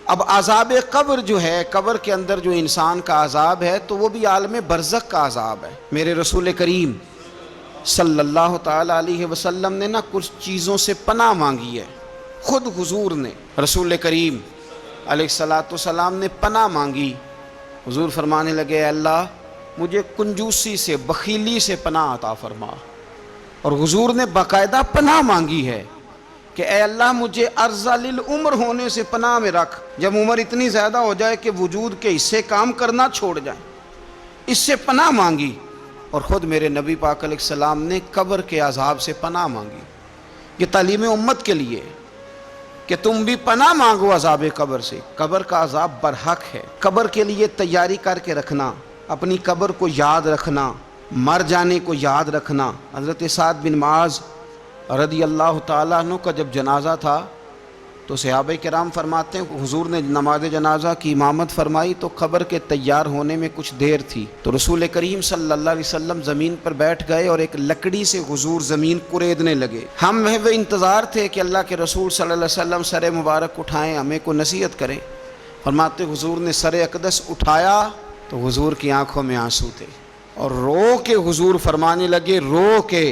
اب عذاب قبر جو ہے، قبر کے اندر جو انسان کا عذاب ہے تو وہ بھی عالم برزخ کا عذاب ہے۔ میرے رسول کریم صلی اللہ تعالی علیہ وسلم نے نا کچھ چیزوں سے پناہ مانگی ہے، خود حضور نے، رسول کریم علیہ السلام نے پناہ مانگی۔ حضور فرمانے لگے اے اللہ مجھے کنجوسی سے، بخیلی سے پناہ عطا فرما، اور حضور نے باقاعدہ پناہ مانگی ہے کہ اے اللہ مجھے ارذل العمر ہونے سے پناہ میں رکھ، جب عمر اتنی زیادہ ہو جائے کہ وجود کے حصے کام کرنا چھوڑ جائیں، اس سے پناہ مانگی۔ اور خود میرے نبی پاک علیہ السلام نے قبر کے عذاب سے پناہ مانگی۔ یہ تعلیم امت کے لیے کہ تم بھی پناہ مانگو عذاب قبر سے۔ قبر کا عذاب برحق ہے، قبر کے لیے تیاری کر کے رکھنا، اپنی قبر کو یاد رکھنا، مر جانے کو یاد رکھنا۔ حضرت سعد بن معاذ رضی اللہ تعالیٰ عنہ کا جب جنازہ تھا تو صحابہ کرام فرماتے ہیں حضور نے نماز جنازہ کی امامت فرمائی تو قبر کے تیار ہونے میں کچھ دیر تھی، تو رسول کریم صلی اللہ علیہ وسلم زمین پر بیٹھ گئے اور ایک لکڑی سے حضور زمین کوریدنے لگے۔ ہم محو انتظار تھے کہ اللہ کے رسول صلی اللہ علیہ وسلم سر مبارک اٹھائیں، ہمیں کو نصیحت کریں۔ فرماتے حضور نے سر اقدس اٹھایا تو حضور کی آنکھوں میں آنسو تھے، اور رو کے حضور فرمانے لگے، رو کے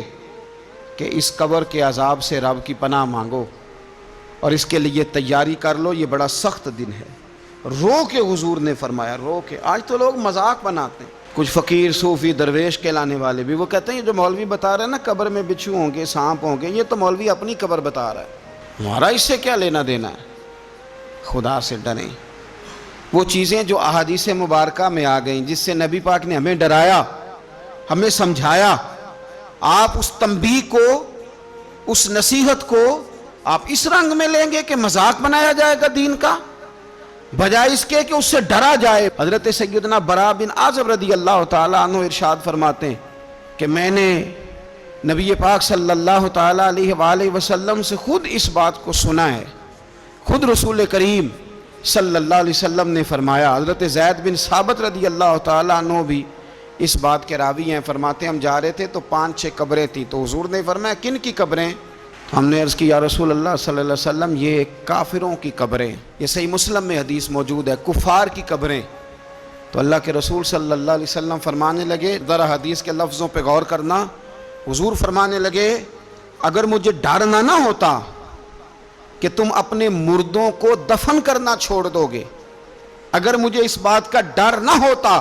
کہ اس قبر کے عذاب سے رب کی پناہ مانگو اور اس کے لیے تیاری کر لو، یہ بڑا سخت دن ہے۔ رو کے حضور نے فرمایا، رو کے۔ آج تو لوگ مذاق بناتے ہیں، کچھ فقیر صوفی درویش کہلانے والے بھی، وہ کہتے ہیں یہ جو مولوی بتا رہا ہے نا قبر میں بچھو ہوں گے، سانپ ہوں گے، یہ تو مولوی اپنی قبر بتا رہا ہے، ہمارا اس سے کیا لینا دینا ہے۔ خدا سے ڈریں۔ وہ چیزیں جو احادیث مبارکہ میں آ گئیں، جس سے نبی پاک نے ہمیں ڈرایا، ہمیں سمجھایا، آپ اس تنبیہ کو، اس نصیحت کو آپ اس رنگ میں لیں گے کہ مذاق بنایا جائے گا دین کا، بجائے اس کے کہ اس سے ڈرا جائے۔ حضرت سیدنا برا بن عازب رضی اللہ تعالیٰ عنہ ارشاد فرماتے ہیں کہ میں نے نبی پاک صلی اللہ تعالیٰ علیہ وآلہ وسلم سے خود اس بات کو سنا ہے، خود رسول کریم صلی اللہ علیہ وسلم نے فرمایا۔ حضرت زید بن ثابت رضی اللہ تعالیٰ عنہ بھی اس بات کے راوی ہیں، فرماتے ہم جا رہے تھے تو 5-6 قبریں تھیں، تو حضور نے فرمایا کن کی قبریں؟ ہم نے عرض کی یا رسول اللہ صلی اللہ علیہ وسلم یہ کافروں کی قبریں، یہ صحیح مسلم میں حدیث موجود ہے، کفار کی قبریں۔ تو اللہ کے رسول صلی اللہ علیہ وسلم فرمانے لگے، ذرا حدیث کے لفظوں پہ غور کرنا، حضور فرمانے لگے اگر مجھے ڈر نہ ہوتا کہ تم اپنے مردوں کو دفن کرنا چھوڑ دو گے، اگر مجھے اس بات کا ڈر نہ ہوتا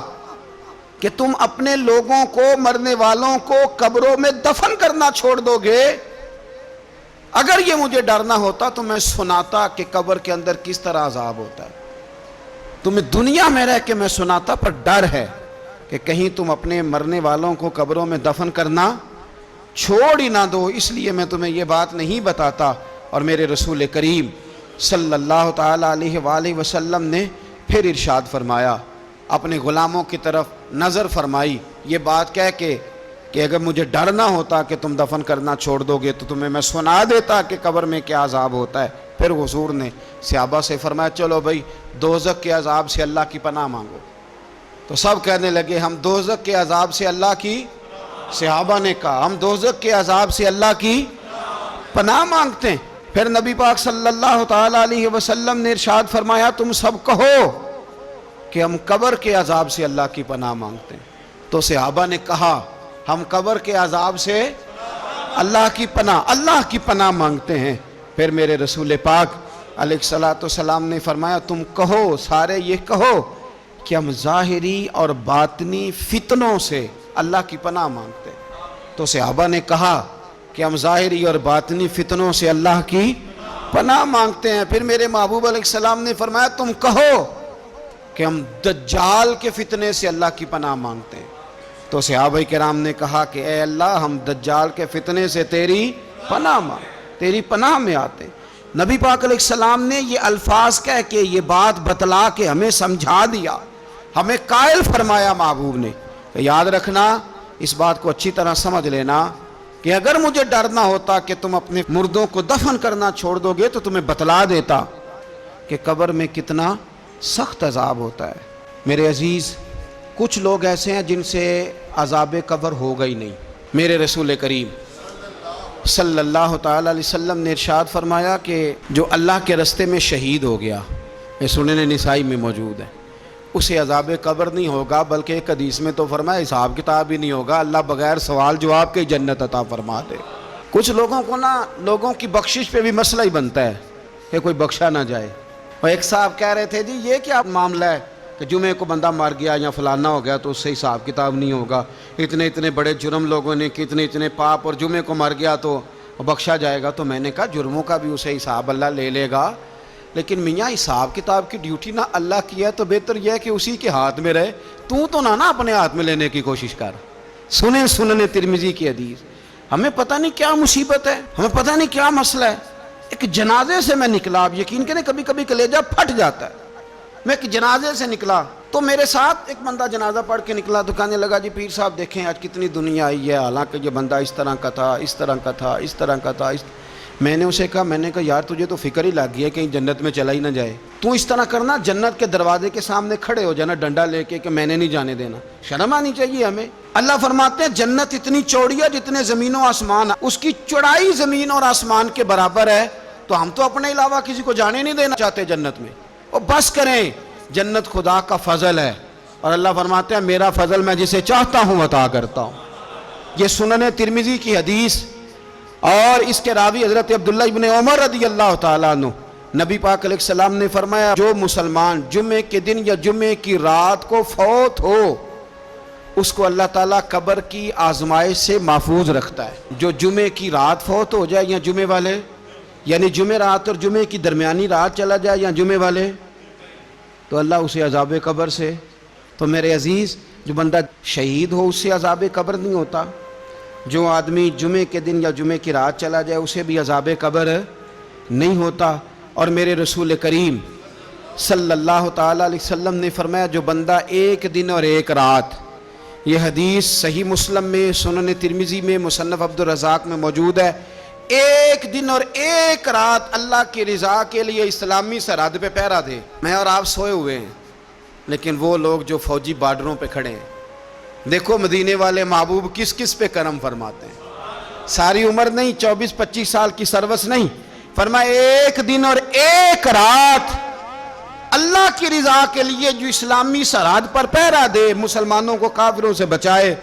کہ تم اپنے لوگوں کو، مرنے والوں کو قبروں میں دفن کرنا چھوڑ دو گے، اگر یہ مجھے ڈر نہ ہوتا تو میں سناتا کہ قبر کے اندر کس طرح عذاب ہوتا ہے، تمہیں دنیا میں رہ کے میں سناتا، پر ڈر ہے کہ کہیں تم اپنے مرنے والوں کو قبروں میں دفن کرنا چھوڑ ہی نہ دو، اس لیے میں تمہیں یہ بات نہیں بتاتا۔ اور میرے رسول کریم صلی اللہ تعالیٰ علیہ وآلہ وسلم نے پھر ارشاد فرمایا، اپنے غلاموں کی طرف نظر فرمائی، یہ بات کہہ کے کہ اگر مجھے ڈر نہ ہوتا کہ تم دفن کرنا چھوڑ دو گے تو تمہیں میں سنا دیتا کہ قبر میں کیا عذاب ہوتا ہے۔ پھر حضور نے صحابہ سے فرمایا چلو بھائی دوزخ کے عذاب سے اللہ کی پناہ مانگو، تو سب کہنے لگے ہم دوزخ کے عذاب سے اللہ کی، صحابہ نے کہا ہم دوزخ کے عذاب سے اللہ کی پناہ مانگتے ہیں۔ پھر نبی پاک صلی اللہ تعالیٰ علیہ وسلم نے ارشاد فرمایا تم سب کہو کہ ہم قبر کے عذاب سے اللہ کی پناہ مانگتے ہیں، تو صحابہ نے کہا ہم قبر کے عذاب سے اللہ کی پناہ مانگتے ہیں۔ پھر میرے رسول پاک علیہ السلام نے فرمایا تم کہو، سارے یہ کہو کہ ہم ظاہری اور باطنی فتنوں سے اللہ کی پناہ مانگتے ہیں، تو صحابہ نے کہا کہ ہم ظاہری اور باطنی فتنوں سے اللہ کی پناہ مانگتے ہیں۔ پھر میرے محبوب علیہ السلام نے فرمایا تم کہو کہ ہم دجال کے فتنے سے اللہ کی پناہ مانگتے ہیں، تو صحابہ کرام نے کہا کہ اے اللہ ہم دجال کے فتنے سے تیری پناہ مانگ، تیری پناہ میں آتے ہیں۔ نبی پاک علیہ السلام نے یہ الفاظ کہہ کے یہ بات بتلا کے ہمیں سمجھا دیا، ہمیں قائل فرمایا محبوب نے کہ یاد رکھنا، اس بات کو اچھی طرح سمجھ لینا کہ اگر مجھے ڈر نہ ہوتا کہ تم اپنے مردوں کو دفن کرنا چھوڑ دو گے تو تمہیں بتلا دیتا کہ قبر میں کتنا سخت عذاب ہوتا ہے۔ میرے عزیز کچھ لوگ ایسے ہیں جن سے عذاب قبر ہوگا ہی نہیں۔ میرے رسول کریم صلی اللہ تعالیٰ علیہ وسلم نے ارشاد فرمایا کہ جو اللہ کے رستے میں شہید ہو گیا، یہ سنن نسائی میں موجود ہے. اسے عذاب قبر نہیں ہوگا، بلکہ ایک حدیث میں تو فرمایا حساب کتاب ہی نہیں ہوگا، اللہ بغیر سوال جواب کے جنت عطا فرما دے. کچھ لوگوں کو نا لوگوں کی بخشش پہ بھی مسئلہ ہی بنتا ہے کہ کوئی بخشا نہ جائے. اور ایک صاحب کہہ رہے تھے جی یہ کیا معاملہ ہے کہ جمعے کو بندہ مر گیا یا فلانا ہو گیا تو اس سے حساب کتاب نہیں ہوگا، اتنے بڑے جرم لوگوں نے اتنے پاپ، اور جمعے کو مر گیا تو بخشا جائے گا. تو میں نے کہا جرموں کا بھی اسے حساب اللہ لے لے گا، لیکن میاں حساب کتاب کی ڈیوٹی نہ اللہ کی ہے تو بہتر یہ ہے کہ اسی کے ہاتھ میں رہے، تو نا اپنے ہاتھ میں لینے کی کوشش کر. سنن ترمذی کی حدیث. ہمیں پتہ نہیں کیا مصیبت ہے، ہمیں پتہ نہیں کیا مسئلہ ہے. ایک جنازے سے میں نکلا، آپ یقین کریں کبھی کبھی کلیجہ پھٹ جاتا ہے. میں ایک جنازے سے نکلا تو میرے ساتھ ایک بندہ جنازہ پڑھ کے نکلا تو کہنے لگا جی پیر صاحب دیکھیں آج کتنی دنیا آئی ہے، حالانکہ یہ بندہ اس طرح کا تھا، اس طرح کا تھا، اس طرح کا تھا. میں نے اسے کہا یار تجھے تو فکر ہی لگ گئی ہے کہیں جنت میں چلا ہی نہ جائے. تو اس طرح کرنا، جنت کے دروازے کے سامنے کھڑے ہو جانا ڈنڈا لے کے کہ میں نے نہیں جانے دینا. شرم آنی چاہیے ہمیں. اللہ فرماتے ہیں جنت اتنی چوڑی ہے جتنے زمین و آسمان، اس کی چوڑائی زمین اور آسمان کے برابر ہے. تو ہم تو اپنے علاوہ کسی کو جانے نہیں دینا چاہتے جنت میں. اور بس کریں، جنت خدا کا فضل ہے، اور اللہ فرماتے ہیں میرا فضل میں جسے چاہتا ہوں عطا کرتا ہوں. یہ سنن ترمذی کی حدیث، اور اس کے راوی حضرت عبداللہ ابن عمر رضی اللہ تعالیٰ عنہ. نبی پاک علیہ السلام نے فرمایا جو مسلمان جمعے کے دن یا جمعے کی رات کو فوت ہو اس کو اللہ تعالیٰ قبر کی آزمائش سے محفوظ رکھتا ہے. جو جمعے کی رات فوت ہو جائے یا جمعے والے، یعنی جمعے رات اور جمعے کی درمیانی رات چلا جائے یا جمعے والے، تو اللہ اسے عذاب قبر سے. تو میرے عزیز جو بندہ شہید ہو اس سے عذاب قبر نہیں ہوتا. جو آدمی جمعے کے دن یا جمعے کی رات چلا جائے اسے بھی عذاب قبر نہیں ہوتا. اور میرے رسول کریم صلی اللہ تعالیٰ علیہ وسلم نے فرمایا جو بندہ ایک دن اور ایک رات، یہ حدیث صحیح مسلم میں، سنن ترمذی میں، مصنف عبد الرزاق میں موجود ہے، ایک دن اور ایک رات اللہ کی رضا کے لیے اسلامی سرحد پہ پہرا دے. میں اور آپ سوئے ہوئے ہیں، لیکن وہ لوگ جو فوجی بارڈروں پہ کھڑے ہیں، دیکھو مدینے والے محبوب کس کس پہ کرم فرماتے ہیں. ساری عمر نہیں، 24-25 سال کی سروس نہیں، فرمایا ایک دن اور ایک رات اللہ کی رضا کے لیے جو اسلامی سرحد پر پہرا دے، مسلمانوں کو کافروں سے بچائے،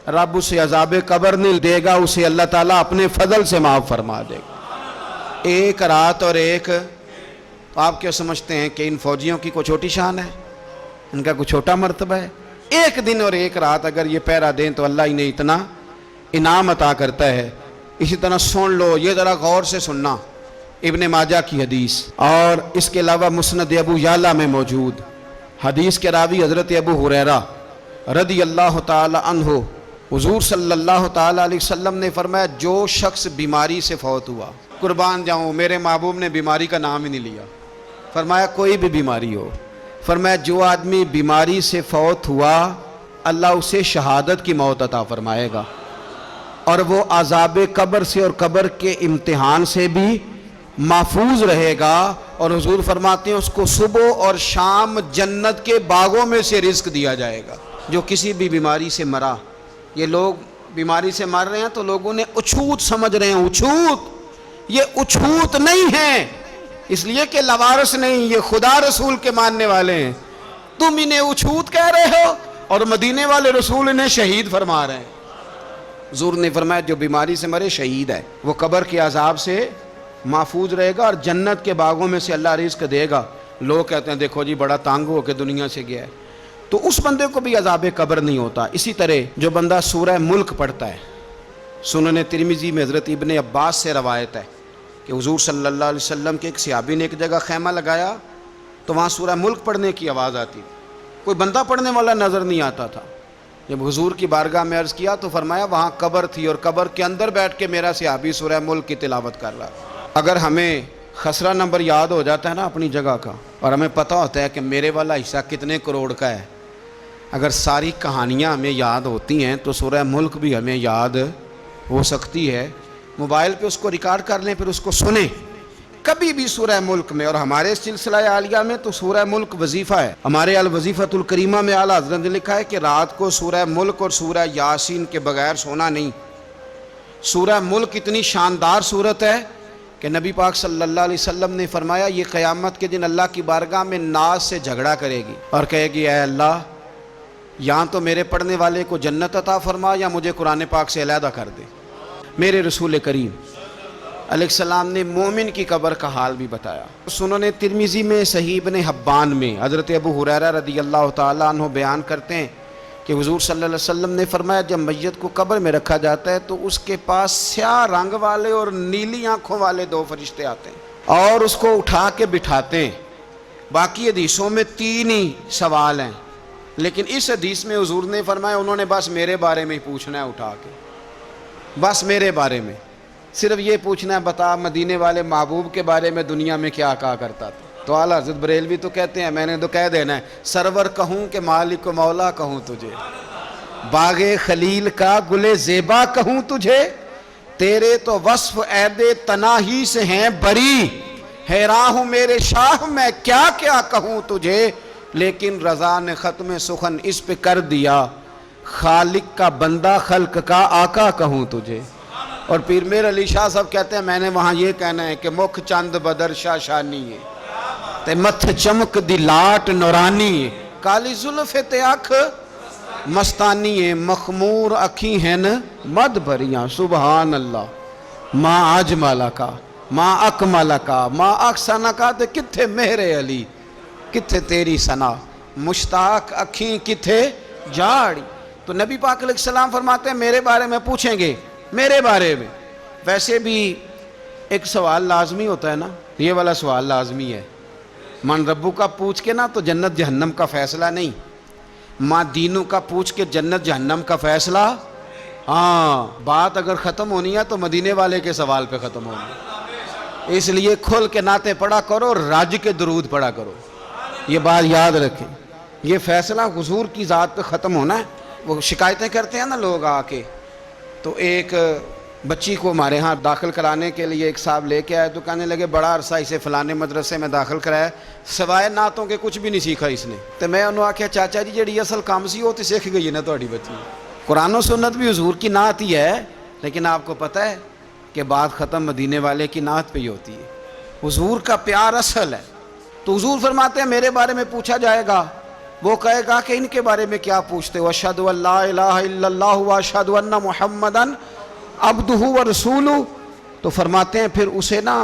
رب اسے عذاب قبر نہیں دے گا، اسے اللہ تعالیٰ اپنے فضل سے معاف فرما دے گا. ایک رات اور ایک. تو آپ کیا سمجھتے ہیں کہ ان فوجیوں کی کوئی چھوٹی شان ہے؟ ان کا کوئی چھوٹا مرتبہ ہے؟ ایک دن اور ایک رات اگر یہ پہرا دیں تو اللہ انہیں اتنا انعام عطا کرتا ہے. اسی طرح سن لو، یہ ذرا غور سے سننا، ابن ماجہ کی حدیث، اور اس کے علاوہ مسند ابو یعلا میں موجود حدیث کے راوی حضرت ابو ہریرہ رضی اللہ تعالی عنہ، حضور صلی اللہ تعالیٰ علیہ وسلم نے فرمایا جو شخص بیماری سے فوت ہوا، قربان جاؤں میرے محبوب نے بیماری کا نام ہی نہیں لیا، فرمایا کوئی بھی بیماری ہو، فرمایا جو آدمی بیماری سے فوت ہوا اللہ اسے شہادت کی موت عطا فرمائے گا، اور وہ عذاب قبر سے اور قبر کے امتحان سے بھی محفوظ رہے گا. اور حضور فرماتے ہیں اس کو صبح اور شام جنت کے باغوں میں سے رزق دیا جائے گا. جو کسی بھی بیماری سے مرا، یہ لوگ بیماری سے مر رہے ہیں تو لوگوں نے اچھوت سمجھ رہے ہیں. اچھوت، یہ اچھوت نہیں ہے، اس لیے کہ لوارث نہیں، یہ خدا رسول کے ماننے والے ہیں. تم انہیں اچھوت کہہ رہے ہو اور مدینے والے رسول انہیں شہید فرما رہے ہیں. حضور نے فرمایا جو بیماری سے مرے شہید ہے، وہ قبر کے عذاب سے محفوظ رہے گا اور جنت کے باغوں میں سے اللہ رزق دے گا. لوگ کہتے ہیں دیکھو جی بڑا تانگ ہو کے دنیا سے گیا ہے، تو اس بندے کو بھی عذاب قبر نہیں ہوتا. اسی طرح جو بندہ سورہ ملک پڑھتا ہے، سنن ترمذی میں حضرت ابن عباس سے روایت ہے کہ حضور صلی اللہ علیہ وسلم کے ایک صحابی نے ایک جگہ خیمہ لگایا تو وہاں سورہ ملک پڑھنے کی آواز آتی تھی، کوئی بندہ پڑھنے والا نظر نہیں آتا تھا. جب حضور کی بارگاہ میں عرض کیا تو فرمایا وہاں قبر تھی اور قبر کے اندر بیٹھ کے میرا صحابی سورہ ملک کی تلاوت کر رہا. اگر ہمیں خسرہ نمبر یاد ہو جاتا ہے نا اپنی جگہ کا، اور ہمیں پتہ ہوتا ہے کہ میرے والا حصہ کتنے کروڑ کا ہے، اگر ساری کہانیاں ہمیں یاد ہوتی ہیں تو سورہ ملک بھی ہمیں یاد ہو سکتی ہے. موبائل پہ اس کو ریکارڈ کر لیں، پھر اس کو سنیں کبھی بھی سورہ ملک میں. اور ہمارے سلسلہ عالیہ میں تو سورہ ملک وظیفہ ہے. ہمارے الوظیفۃ الکریمہ میں اعلیٰ حضرت نے لکھا ہے کہ رات کو سورہ ملک اور سورہ یاسین کے بغیر سونا نہیں. سورہ ملک اتنی شاندار صورت ہے کہ نبی پاک صلی اللہ علیہ وسلم نے فرمایا یہ قیامت کے دن اللہ کی بارگاہ میں ناز سے جھگڑا کرے گی اور کہے گی اے اللہ یہاں تو میرے پڑھنے والے کو جنت عطا فرما یا مجھے قرآن پاک سے علیحدہ کر دے۔ میرے رسول کریم علیہ السلام نے مومن کی قبر کا حال بھی بتایا۔ سنن ترمذی میں، صحیح ابن حبان میں حضرت ابو ہریرہ رضی اللہ تعالیٰ عنہ بیان کرتے ہیں کہ حضور صلی اللہ علیہ وسلم نے فرمایا جب میت کو قبر میں رکھا جاتا ہے تو اس کے پاس سیاہ رنگ والے اور نیلی آنکھوں والے دو فرشتے آتے ہیں اور اس کو اٹھا کے بٹھاتے ہیں۔ باقی حدیثوں میں 3 ہی سوال ہیں، لیکن اس حدیث میں حضور نے فرمایا انہوں نے بس میرے بارے میں ہی پوچھنا ہے، اٹھا کے بس میرے بارے میں صرف یہ پوچھنا ہے بتا مدینے والے محبوب کے بارے میں دنیا میں کیا کہا کرتا تھا۔ تو اعلیٰ حضرت بریلوی تو کہتے ہیں میں نے تو کہہ دینا ہے سرور کہوں کہ مالک و مولا کہوں تجھے، باغ خلیل کا گل زیبا کہوں تجھے، تیرے تو وصف عید تناہی سے ہیں بری، حیراں ہوں میرے شاہ میں کیا کیا کہوں تجھے، لیکن رضا نے ختم سخن اس پہ کر دیا، خالق کا بندہ خلق کا آقا کہوں تجھے۔ اور پیر میر علی شاہ صاحب کہتے ہیں میں نے وہاں یہ کہنا ہے کہ مکھ چند بدر شاہ شانی ہے تے متھ چمک دی لاٹ نورانی ہے، کالی زلف تے اکھ مستانی ہے، مخمور اکھی ہیں مد بھریاں، سبحان اللہ ما اجمل کا ما اکمل کا ما احسن کا تے کتھے مہر علی کتھے تیری ثنا، مشتاق اکھیں کتھے جاڑی۔ تو نبی پاک علیہ السلام فرماتے ہیں میرے بارے میں پوچھیں گے، میرے بارے میں۔ ویسے بھی ایک سوال لازمی ہوتا ہے نا، یہ والا سوال لازمی ہے، من ربو کا پوچھ کے نا تو جنت جہنم کا فیصلہ نہیں، ماں دینوں کا پوچھ کے جنت جہنم کا فیصلہ۔ ہاں بات اگر ختم ہونی ہے تو مدینے والے کے سوال پہ ختم ہونی ہے، اس لیے کھل کے نعتیں پڑھا کرو، راج کے درود پڑھا کرو، یہ بات یاد رکھیں، یہ فیصلہ حضور کی ذات پہ ختم ہونا ہے۔ وہ شکایتیں کرتے ہیں نا لوگ آ کے، تو ایک بچی کو ہمارے ہاں داخل کرانے کے لیے ایک صاحب لے کے آئے تو کہنے لگے بڑا عرصہ اسے فلانے مدرسے میں داخل کرایا، سوائے نعتوں کے کچھ بھی نہیں سیکھا اس نے۔ تو میں انہوں آکھیا چاچا جی جڑی اصل کام سی وہ تو سیکھ گئی ہے نا تہاڈی بچی، قرآن و سنت بھی حضور کی نعت ہی ہے، لیکن آپ کو پتہ ہے کہ بات ختم مدینے والے کی نعت پہ ہی ہوتی ہے، حضور کا پیار اصل ہے۔ تو حضور فرماتے ہیں میرے بارے میں پوچھا جائے گا، وہ کہے گا کہ ان کے بارے میں کیا پوچھتے ہو، اشہد ان لا الہ الا اللہ واشہد ان محمدن عبدہ ورسولہ۔ تو فرماتے ہیں پھر اسے نا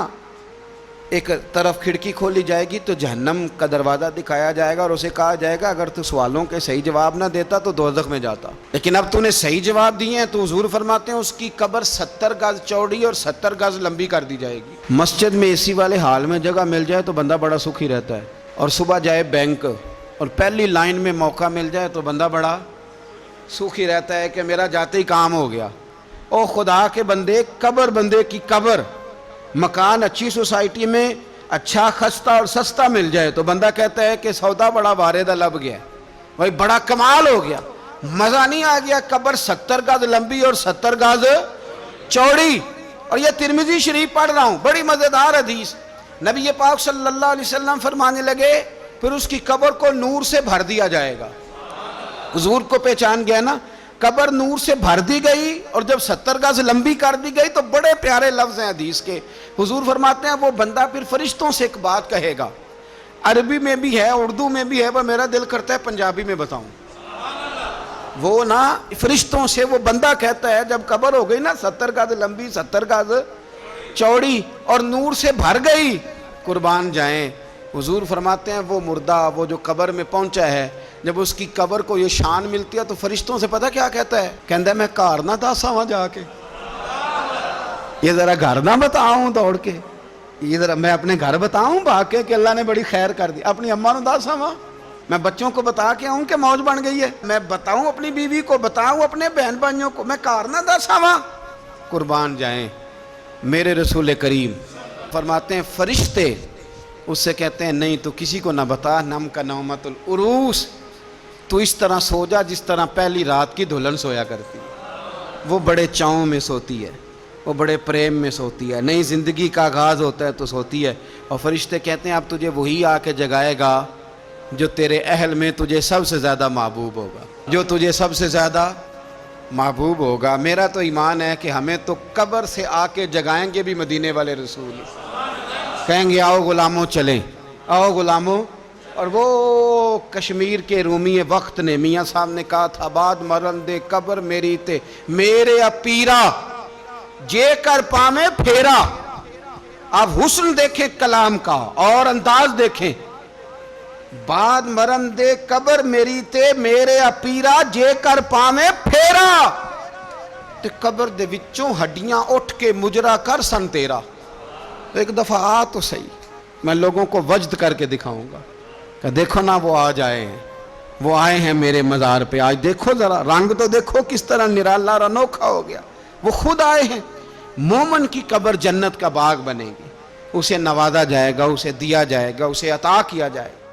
ایک طرف کھڑکی کھولی جائے گی تو جہنم کا دروازہ دکھایا جائے گا اور اسے کہا جائے گا اگر تو سوالوں کے صحیح جواب نہ دیتا تو دوزخ میں جاتا، لیکن اب تو نے صحیح جواب دیے ہیں۔ تو حضور فرماتے ہیں اس کی قبر 70 گز چوڑی اور 70 گز لمبی کر دی جائے گی۔ مسجد میں اے سی والے حال میں جگہ مل جائے تو بندہ بڑا سکھی رہتا ہے، اور صبح جائے بینک اور پہلی لائن میں موقع مل جائے تو بندہ بڑا سکھی رہتا ہے کہ میرا جاتے ہی کام ہو گیا۔ او خدا کے بندے، قبر بندے کی قبر، مکان اچھی سوسائٹی میں اچھا خستہ اور سستا مل جائے تو بندہ کہتا ہے کہ سودا بڑا واردہ لب گیا، بھائی بڑا کمال ہو گیا، مزہ نہیں آ گیا۔ قبر 70 گز لمبی اور 70 گز چوڑی، اور یہ ترمذی شریف پڑھ رہا ہوں، بڑی مزیدار حدیث۔ نبی پاک صلی اللہ علیہ وسلم فرمانے لگے پھر اس کی قبر کو نور سے بھر دیا جائے گا۔ حضور کو پہچان گیا نا، قبر نور سے بھر دی گئی اور جب 70 گز لمبی کر دی گئی تو بڑے پیارے لفظ ہیں حدیث کے۔ حضور فرماتے ہیں وہ بندہ پھر فرشتوں سے ایک بات کہے گا، عربی میں بھی ہے اردو میں بھی ہے، وہ میرا دل کرتا ہے پنجابی میں بتاؤں۔ وہ نا فرشتوں سے وہ بندہ کہتا ہے جب قبر ہو گئی نا 70 گز لمبی 70 گز چوڑی اور نور سے بھر گئی، قربان جائیں، حضور فرماتے ہیں وہ مردہ وہ جو قبر میں پہنچا ہے جب اس کی قبر کو یہ شان ملتی ہے تو فرشتوں سے پتہ کیا کہتا ہے، کہتا ہے میں گھر نہ دساں وہاں جا کے، یہ ذرا گھر نہ بتاؤں دوڑ کے، یہ ذرا میں اپنے گھر بتاؤں بھاگ کے کہ اللہ نے بڑی خیر کر دی، اپنی اماں نو دساں وہاں، میں بچوں کو بتا کے آؤں کہ موج بن گئی ہے، میں بتاؤں اپنی بیوی کو، بتاؤں اپنے بہن بھائیوں کو، میں گھر نہ دساں وہاں۔ قربان جائیں میرے رسول کریم فرماتے ہیں فرشتے اس سے کہتے ہیں نہیں تو کسی کو نہ بتا، نم کا نومت العروس، تو اس طرح سو جا جس طرح پہلی رات کی دلہن سویا کرتی، وہ بڑے چاؤں میں سوتی ہے، وہ بڑے پریم میں سوتی ہے، نئی زندگی کا آغاز ہوتا ہے تو سوتی ہے، اور فرشتے کہتے ہیں اب تجھے وہی آ کے جگائے گا جو تیرے اہل میں تجھے سب سے زیادہ محبوب ہوگا، جو تجھے سب سے زیادہ محبوب ہوگا. میرا تو ایمان ہے کہ ہمیں تو قبر سے آ کے جگائیں گے بھی مدینے والے رسول. کہیں گے آؤ غلاموں چلیں، آؤ غلاموں. اور وہ کشمیر کے رومی وقت نے میاں صاحب نے کہا تھا بعد مرن دے قبر میری تے میرے اپیرا جے کر پامے پھیرا. آپ حسن دیکھیں کلام کا اور انداز دیکھیں. بعد مرن دے قبر میری تے میرے اپیرا جے کر پامے پھیرا. تے قبر دے وچوں ہڈیاں اٹھ کے مجرا کر سن تیرا. ایک دفعہ آ تو صحیح، میں لوگوں کو وجد کر کے دکھاؤں گا کہ دیکھو نا وہ آج آئے ہیں، وہ آئے ہیں میرے مزار پہ. آج دیکھو ذرا رنگ تو دیکھو کس طرح نرالا اور انوکھا ہو گیا. وہ خود آئے ہیں. مومن کی قبر جنت کا باغ بنے گی، اسے نوازا جائے گا، اسے دیا جائے گا، اسے عطا کیا جائے گا.